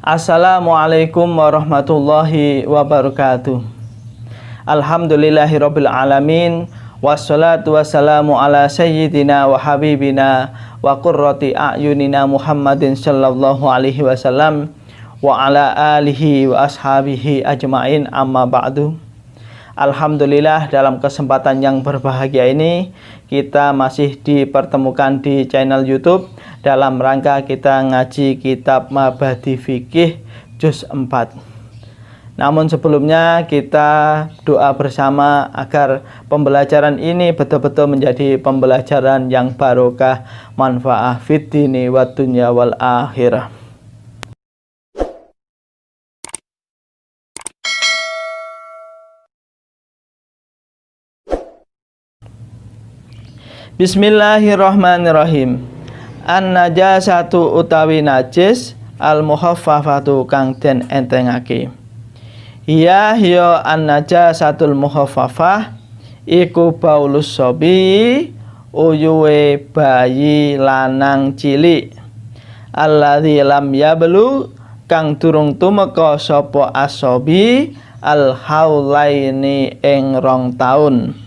Assalamualaikum warahmatullahi wabarakatuh. Alhamdulillahirabbil alamin, wassalatu wassalamu ala sayyidina wa habibina wa qurrati a'yunina Muhammadin sallallahu alaihi wasallam wa ala alihi wa ashabihi ajmain, amma ba'du. Alhamdulillah, dalam kesempatan yang berbahagia ini kita masih dipertemukan di channel YouTube dalam rangka kita ngaji kitab Mabadi Fikih Juz 4. Namun sebelumnya kita doa bersama agar pembelajaran ini betul-betul menjadi pembelajaran yang barokah, manfaah fid dini wad dunya wal akhirah. Bismillahirrahmanirrahim. An-najasatu utawi najis al-muhaffafatu kang den entengake. Hiya an-najasatul muhaffafah iku baulus sobi, uyuwe bayi lanang cilik, alladzi lam yablu kang durung tumeka sapa asobi al-haulaini ing 2 taun.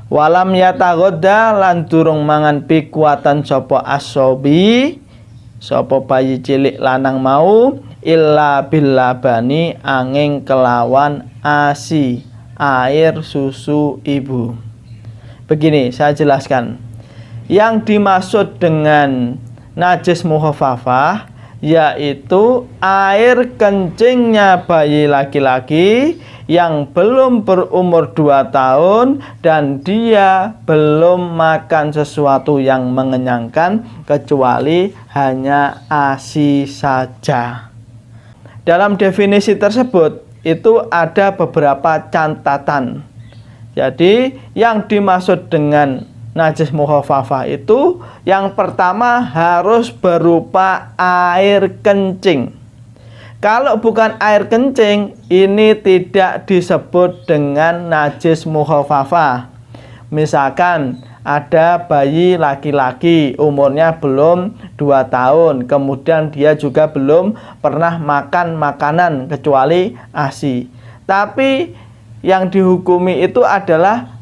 Walam yatagodda lan durung mangan pikuatan sopo asobi, sopo bayi cilik lanang mau, illa billabani angin kelawan asi, air susu ibu. Begini saya jelaskan. Yang dimaksud dengan najis muhaffafah yaitu air kencingnya bayi laki-laki yang belum berumur 2 tahun dan dia belum makan sesuatu yang mengenyangkan kecuali hanya ASI saja. Dalam definisi tersebut itu ada beberapa catatan. Jadi yang dimaksud dengan najis muhaffafah itu yang pertama harus berupa air kencing. Kalau bukan air kencing, ini tidak disebut dengan najis muhaffafah. Misalkan ada bayi laki-laki umurnya belum 2 tahun, kemudian dia juga belum pernah makan makanan kecuali ASI. Tapi yang dihukumi itu adalah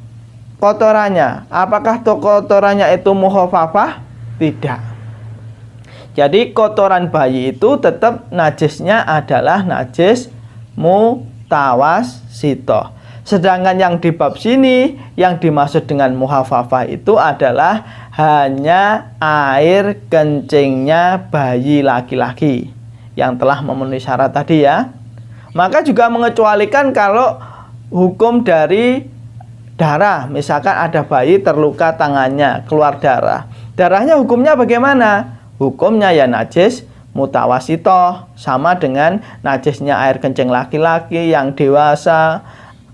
kotorannya. Apakah kotorannya itu muhaffafah? Tidak. Jadi kotoran bayi itu tetap najisnya adalah najis mutawassithah. Sedangkan yang di bab sini yang dimaksud dengan muhaffafah itu adalah hanya air kencingnya bayi laki-laki yang telah memenuhi syarat tadi ya. Maka juga mengecualikan kalau hukum dari darah. Misalkan ada bayi terluka tangannya, keluar darah. Darahnya hukumnya bagaimana? Hukumnya ya najis mutawassithah, sama dengan najisnya air kencing laki-laki yang dewasa,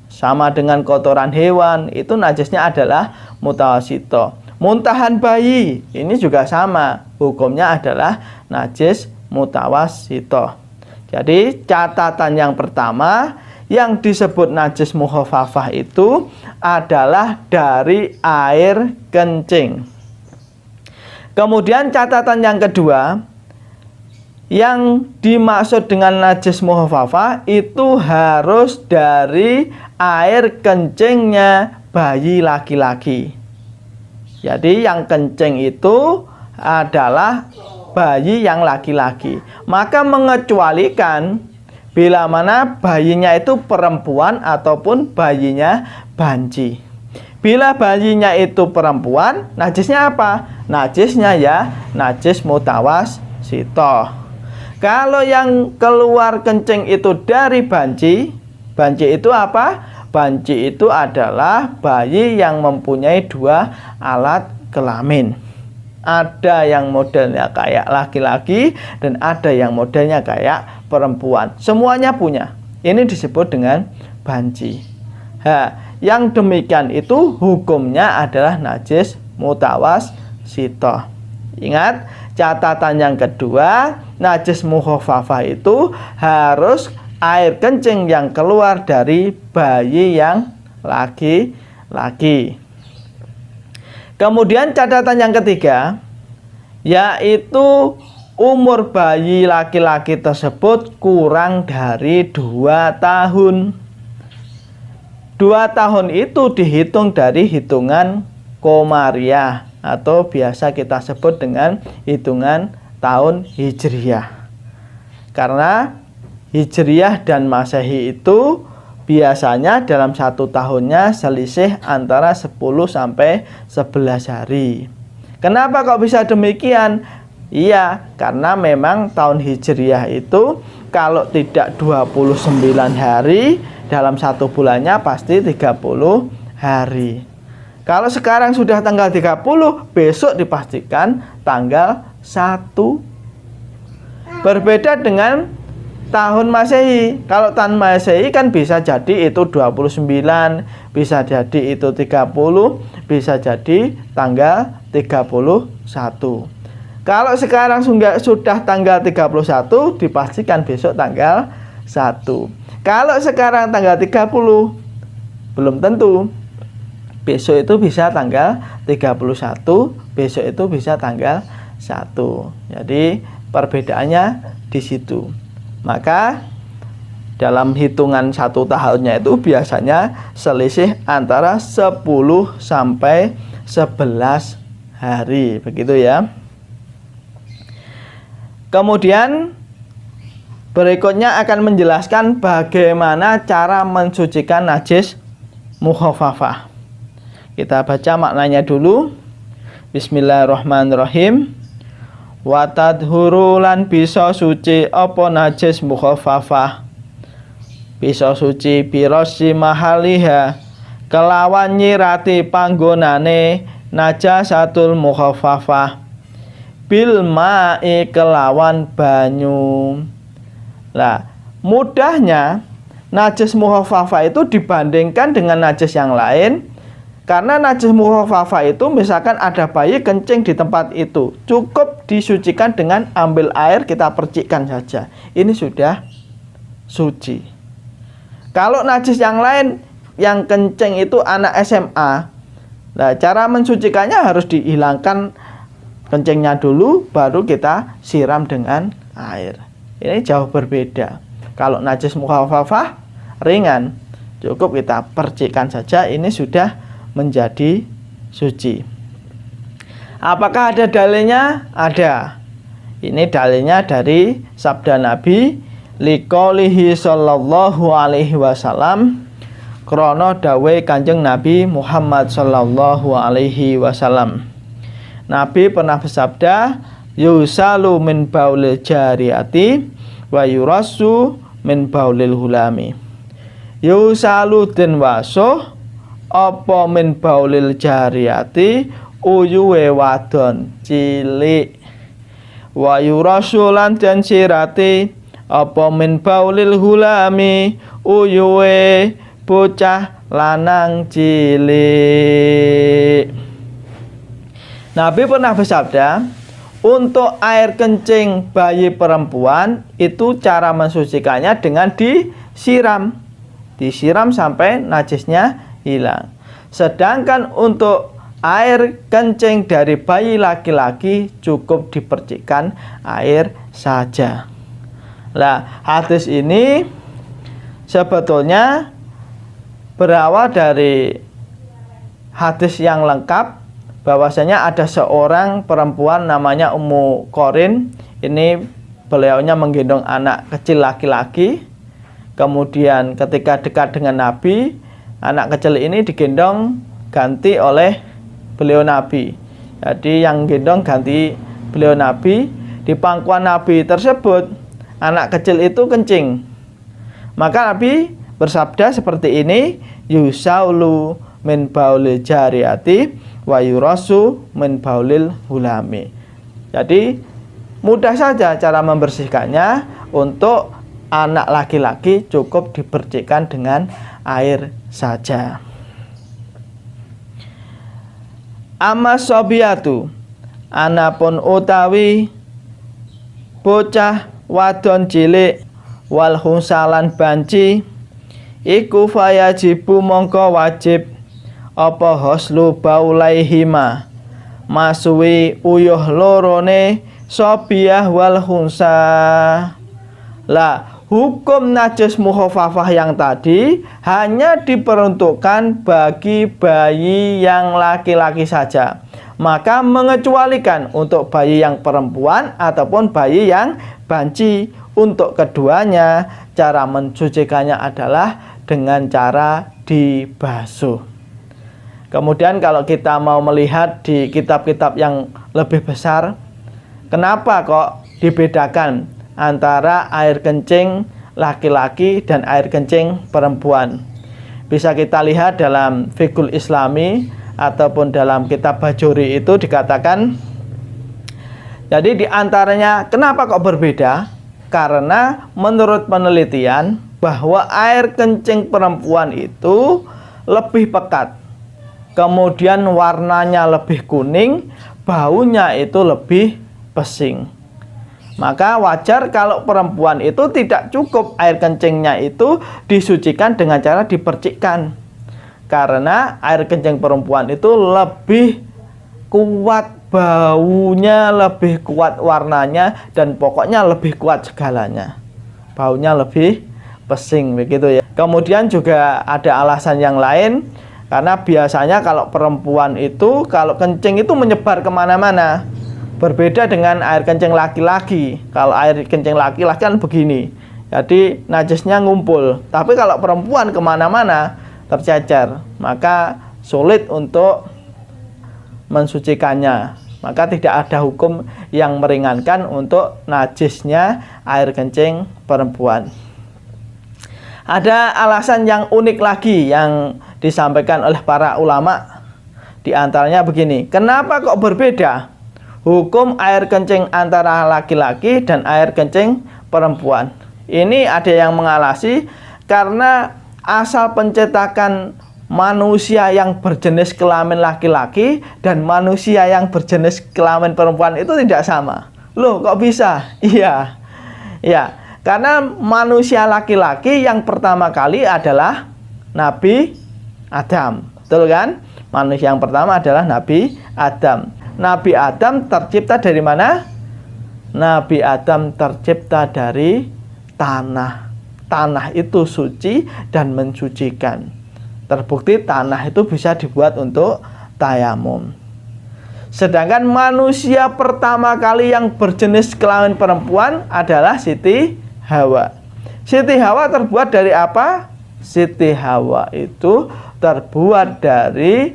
sama dengan kotoran hewan, itu najisnya adalah mutawassithah. Muntahan bayi ini juga sama, hukumnya adalah najis mutawassithah. Jadi catatan yang pertama, yang disebut najis muhaffafah itu adalah dari air kencing. Kemudian catatan yang kedua, yang dimaksud dengan najis muhaffafah itu harus dari air kencingnya bayi laki-laki. Jadi yang kencing itu adalah bayi yang laki-laki. Maka mengecualikan bila mana bayinya itu perempuan ataupun bayinya banci. Bila bayinya itu perempuan, najisnya apa? Najisnya ya najis mutawassithah. Kalau yang keluar kencing itu dari banci, banci itu apa? Banci itu adalah bayi yang mempunyai 2 alat kelamin. Ada yang modelnya kayak laki-laki dan ada yang modelnya kayak perempuan. Semuanya punya. Ini disebut dengan banci. Yang demikian itu hukumnya adalah najis mutawassithah. Ingat, catatan yang kedua, najis muhaffafah itu harus air kencing yang keluar dari bayi yang laki-laki. Kemudian catatan yang ketiga, yaitu umur bayi laki-laki tersebut kurang dari 2 tahun. 2 tahun itu dihitung dari hitungan Komariah atau biasa kita sebut dengan hitungan tahun Hijriyah. Karena Hijriyah dan Masehi itu biasanya dalam 1 tahunnya selisih antara 10 sampai 11 hari. Kenapa kok bisa demikian? Iya, karena memang tahun Hijriyah itu kalau tidak 29 hari, dalam 1 bulannya pasti 30 hari. Kalau sekarang sudah tanggal 30, besok dipastikan tanggal 1. Berbeda dengan tahun Masehi. Kalau tahun Masehi kan bisa jadi itu 29, bisa jadi itu 30, bisa jadi tanggal 31. Kalau sekarang sudah tanggal 31, dipastikan besok tanggal 1. Kalau sekarang tanggal 30, belum tentu. Besok itu bisa tanggal 31, besok itu bisa tanggal 1. Jadi perbedaannya di situ. Maka dalam hitungan 1 tahunnya itu biasanya selisih antara 10 sampai 11 hari. Begitu ya. Kemudian berikutnya akan menjelaskan bagaimana cara mensucikan najis mukhafafah. Kita baca maknanya dulu. Bismillahirrahmanirrahim. Wa tadhuru lan bisa suci apa najis mukhafafah. Bisa suci birosi mahaliha kelawan nyirati panggonane najasatul mukhafafah bil ma'i kelawan banyu. Lah, mudahnya najis mukhafafah itu dibandingkan dengan najis yang lain. Karena najis mukhafafah itu misalkan ada bayi kencing di tempat itu, cukup disucikan dengan ambil air kita percikkan saja. Ini sudah suci. Kalau najis yang lain yang kencing itu anak SMA. Nah, cara mensucikannya harus dihilangkan kencingnya dulu baru kita siram dengan air. Ini jauh berbeda. Kalau najis mukhafafah ringan, cukup kita percikkan saja, ini sudah menjadi suci. Apakah ada dalilnya? Ada. Ini dalilnya dari sabda Nabi liqaulihi sallallahu alaihi wasallam, krana dawuh Kanjeng Nabi Muhammad sallallahu alaihi wasallam. Nabi pernah bersabda, yusalu min baulil jariyati wa yurasu min baulil hulami. Yusalu den wasuh apa min baulil jariyati uyuwe wadon cilik, wa yurasulan dan sirati apa min baulil hulami uyuwe bocah lanang cilik. Nabi pernah bersabda, untuk air kencing bayi perempuan itu cara mensucikannya dengan disiram sampai najisnya hilang. Sedangkan untuk air kencing dari bayi laki-laki cukup dipercikkan air saja. Nah, hadis ini sebetulnya berawal dari hadis yang lengkap bahwasanya ada seorang perempuan namanya Ummu Qorin. Ini beliaunya menggendong anak kecil laki-laki. Kemudian ketika dekat dengan Nabi, anak kecil ini digendong ganti oleh beliau Nabi. Jadi yang gendong ganti beliau Nabi. Di pangkuan Nabi tersebut anak kecil itu kencing. Maka Nabi bersabda seperti ini, yusaulu min baulil jariyati wa yurasu min baulil hulami. Jadi mudah saja cara membersihkannya. Untuk anak laki-laki cukup dipercikkan dengan air saja. Amma sobiyatu, anapun utawi bocah wadon cilik wal hunsalan banci iku fayajibu mongko wajib apa hoslu baulaihima masuwi uyuh lorone sobiyah wal khunsa. Lah, hukum najis mukhafafah yang tadi hanya diperuntukkan bagi bayi yang laki-laki saja. Maka mengecualikan untuk bayi yang perempuan ataupun bayi yang banci. Untuk keduanya, cara mensucikannya adalah dengan cara dibasuh. Kemudian kalau kita mau melihat di kitab-kitab yang lebih besar, kenapa kok dibedakan antara air kencing laki-laki dan air kencing perempuan? Bisa kita lihat dalam Fiqhul Islami ataupun dalam kitab Bajuri itu dikatakan, jadi diantaranya kenapa kok berbeda? Karena menurut penelitian bahwa air kencing perempuan itu lebih pekat, kemudian warnanya lebih kuning, baunya itu lebih pesing. Maka wajar kalau perempuan itu tidak cukup air kencingnya itu disucikan dengan cara dipercikkan. Karena air kencing perempuan itu lebih kuat baunya, lebih kuat warnanya, dan pokoknya lebih kuat segalanya. Baunya lebih pesing begitu ya. Kemudian juga ada alasan yang lain, karena biasanya kalau perempuan itu kalau kencing itu menyebar kemana-mana. Berbeda dengan air kencing laki-laki. Kalau air kencing laki-laki kan begini, jadi najisnya ngumpul. Tapi kalau perempuan kemana-mana tercecer, maka sulit untuk mensucikannya. Maka tidak ada hukum yang meringankan untuk najisnya air kencing perempuan. Ada alasan yang unik lagi yang disampaikan oleh para ulama. Di antaranya begini, kenapa kok berbeda hukum air kencing antara laki-laki dan air kencing perempuan? Ini ada yang mengalasi karena asal pencetakan manusia yang berjenis kelamin laki-laki dan manusia yang berjenis kelamin perempuan itu tidak sama. Loh, kok bisa? Iya. Ya, karena manusia laki-laki yang pertama kali adalah Nabi Adam. Betul kan? Manusia yang pertama adalah Nabi Adam. Nabi Adam tercipta dari mana? Nabi Adam tercipta dari tanah. Tanah itu suci dan mensucikan. Terbukti tanah itu bisa dibuat untuk tayamum. Sedangkan manusia pertama kali yang berjenis kelamin perempuan adalah Siti Hawa. Siti Hawa terbuat dari apa? Siti Hawa itu terbuat dari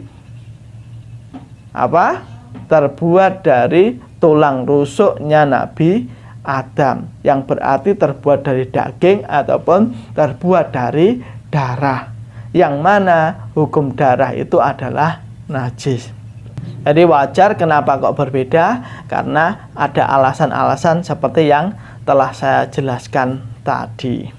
apa? Terbuat dari tulang rusuknya Nabi Adam, yang berarti terbuat dari daging ataupun terbuat dari darah, yang mana hukum darah itu adalah najis. Jadi wajar kenapa kok berbeda, karena ada alasan-alasan seperti yang telah saya jelaskan tadi.